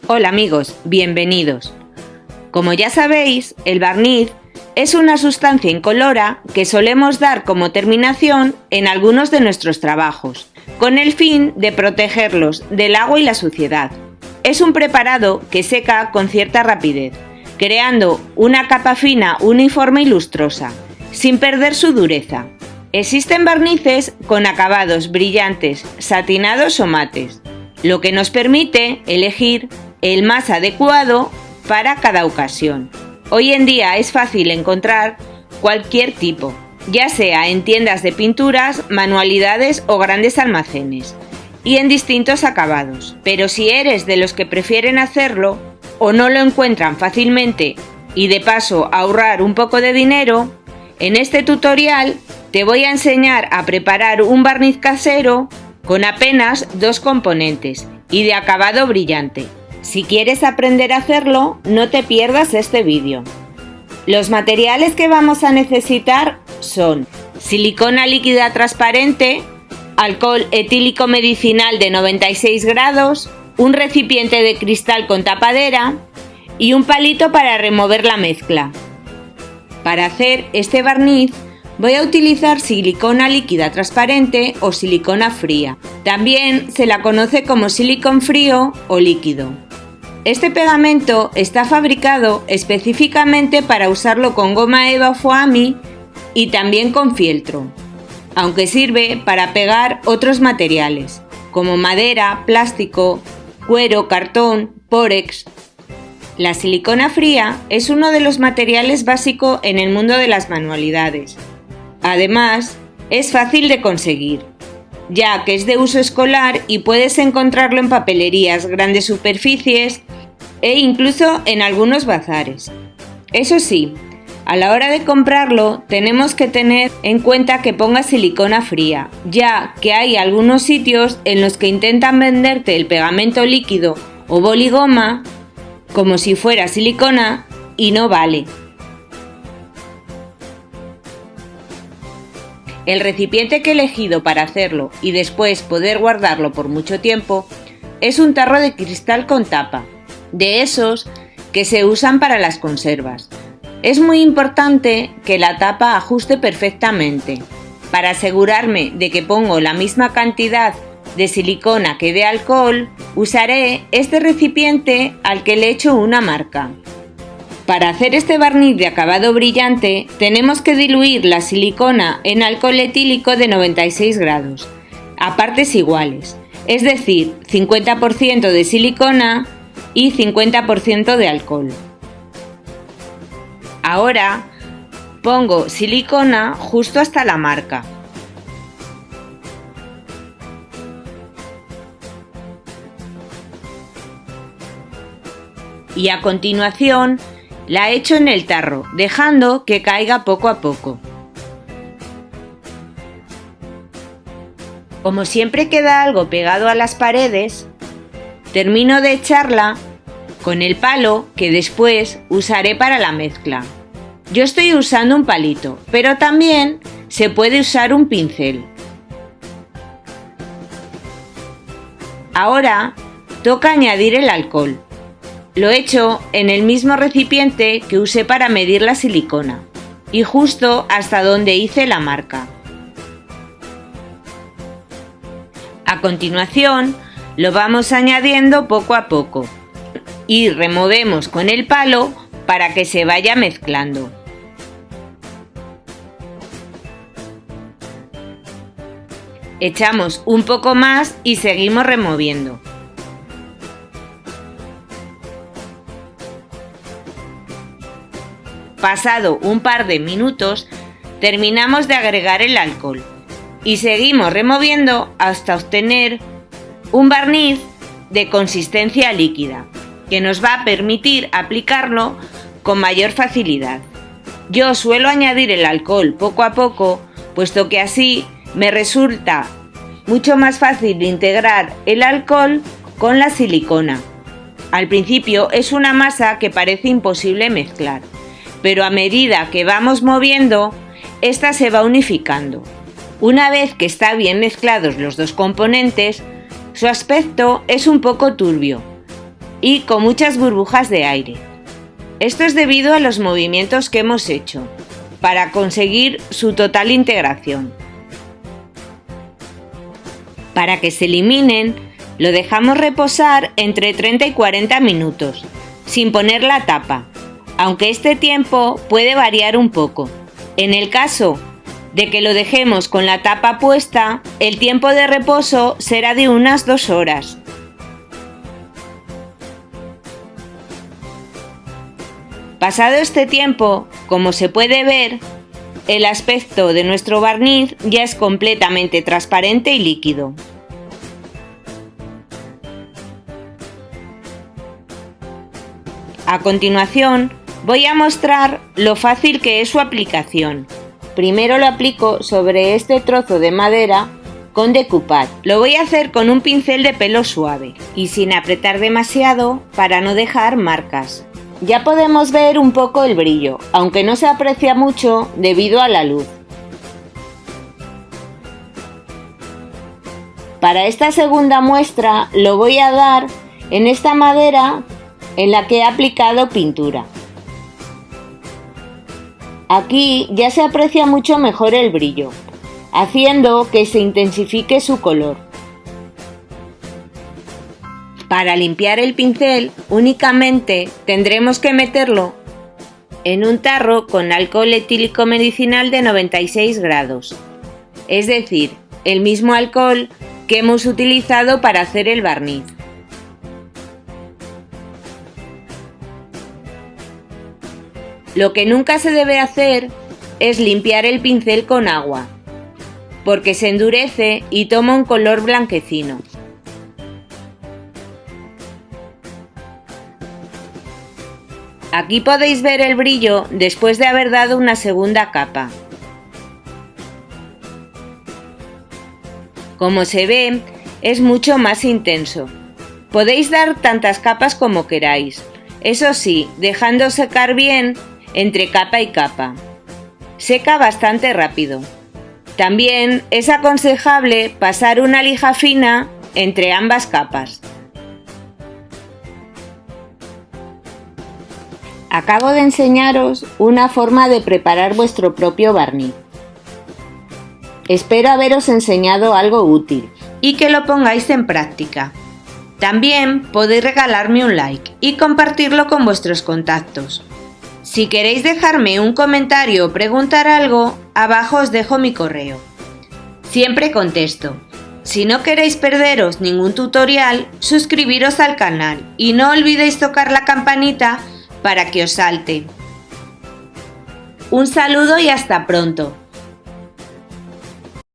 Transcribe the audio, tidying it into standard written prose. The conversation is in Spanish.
Hola amigos, bienvenidos. Como ya sabéis, el barniz es una sustancia incolora que solemos dar como terminación en algunos de nuestros trabajos, con el fin de protegerlos del agua y la suciedad. Es un preparado que seca con cierta rapidez, creando una capa fina, uniforme y lustrosa, sin perder su dureza. Existen barnices con acabados brillantes, satinados o mates, lo que nos permite elegir el más adecuado para cada ocasión. Hoy en día es fácil encontrar cualquier tipo, ya sea en tiendas de pinturas, manualidades o grandes almacenes, y en distintos acabados. Pero si eres de los que prefieren hacerlo o no lo encuentran fácilmente y de paso ahorrar un poco de dinero, en este tutorial te voy a enseñar a preparar un barniz casero con apenas 2 componentes y de acabado brillante. Si quieres aprender a hacerlo, no te pierdas este vídeo. Los materiales que vamos a necesitar son silicona líquida transparente, alcohol etílico medicinal de 96 grados, un recipiente de cristal con tapadera y un palito para remover la mezcla. Para hacer este barniz voy a utilizar silicona líquida transparente o silicona fría. También se la conoce como silicón frío o líquido. Este pegamento está fabricado específicamente para usarlo con goma eva o foamy y también con fieltro, aunque sirve para pegar otros materiales, como madera, plástico, cuero, cartón, pórex. La silicona fría es uno de los materiales básicos en el mundo de las manualidades. Además, es fácil de conseguir, ya que es de uso escolar y puedes encontrarlo en papelerías, grandes superficies e incluso en algunos bazares. Eso sí, a la hora de comprarlo tenemos que tener en cuenta que ponga silicona fría, ya que hay algunos sitios en los que intentan venderte el pegamento líquido o boligoma como si fuera silicona y no vale. El recipiente que he elegido para hacerlo y después poder guardarlo por mucho tiempo es un tarro de cristal con tapa, de esos que se usan para las conservas. Es muy importante que la tapa ajuste perfectamente. Para asegurarme de que pongo la misma cantidad de silicona que de alcohol, usaré este recipiente al que le he hecho una marca. Para hacer este barniz de acabado brillante tenemos que diluir la silicona en alcohol etílico de 96 grados, a partes iguales, es decir, 50% de silicona y 50% de alcohol. Ahora pongo silicona justo hasta la marca. Y a continuación la echo en el tarro, dejando que caiga poco a poco. Como siempre queda algo pegado a las paredes, termino de echarla con el palo que después usaré para la mezcla. Yo estoy usando un palito, pero también se puede usar un pincel. Ahora toca añadir el alcohol. Lo echo en el mismo recipiente que usé para medir la silicona y justo hasta donde hice la marca. A continuación lo vamos añadiendo poco a poco y removemos con el palo para que se vaya mezclando. Echamos un poco más y seguimos removiendo. Pasado un par de minutos, terminamos de agregar el alcohol y seguimos removiendo hasta obtener un barniz de consistencia líquida que nos va a permitir aplicarlo con mayor facilidad. Yo suelo añadir el alcohol poco a poco, puesto que así me resulta mucho más fácil integrar el alcohol con la silicona. Al principio es una masa que parece imposible mezclar, pero a medida que vamos moviendo, esta se va unificando. Una vez que están bien mezclados los dos componentes, su aspecto es un poco turbio, y con muchas burbujas de aire. Esto es debido a los movimientos que hemos hecho para conseguir su total integración. Para que se eliminen, lo dejamos reposar entre 30 y 40 minutos, sin poner la tapa, aunque este tiempo puede variar un poco. En el caso de que lo dejemos con la tapa puesta, el tiempo de reposo será de unas 2 horas. Pasado este tiempo, como se puede ver, el aspecto de nuestro barniz ya es completamente transparente y líquido. A continuación, voy a mostrar lo fácil que es su aplicación. Primero lo aplico sobre este trozo de madera con decoupage. Lo voy a hacer con un pincel de pelo suave y sin apretar demasiado para no dejar marcas. Ya podemos ver un poco el brillo, aunque no se aprecia mucho debido a la luz. Para esta segunda muestra lo voy a dar en esta madera en la que he aplicado pintura. Aquí ya se aprecia mucho mejor el brillo, haciendo que se intensifique su color. Para limpiar el pincel únicamente tendremos que meterlo en un tarro con alcohol etílico medicinal de 96 grados, es decir, el mismo alcohol que hemos utilizado para hacer el barniz. Lo que nunca se debe hacer es limpiar el pincel con agua, porque se endurece y toma un color blanquecino. Aquí podéis ver el brillo después de haber dado una segunda capa. Como se ve, es mucho más intenso. Podéis dar tantas capas como queráis, eso sí, dejando secar bien entre capa y capa. Seca bastante rápido. También es aconsejable pasar una lija fina entre ambas capas. Acabo de enseñaros una forma de preparar vuestro propio barniz. Espero haberos enseñado algo útil y que lo pongáis en práctica. También podéis regalarme un like y compartirlo con vuestros contactos. Si queréis dejarme un comentario o preguntar algo, abajo os dejo mi correo. Siempre contesto. Si no queréis perderos ningún tutorial, suscribiros al canal y no olvidéis tocar la campanita para que os salte. Un saludo y hasta pronto.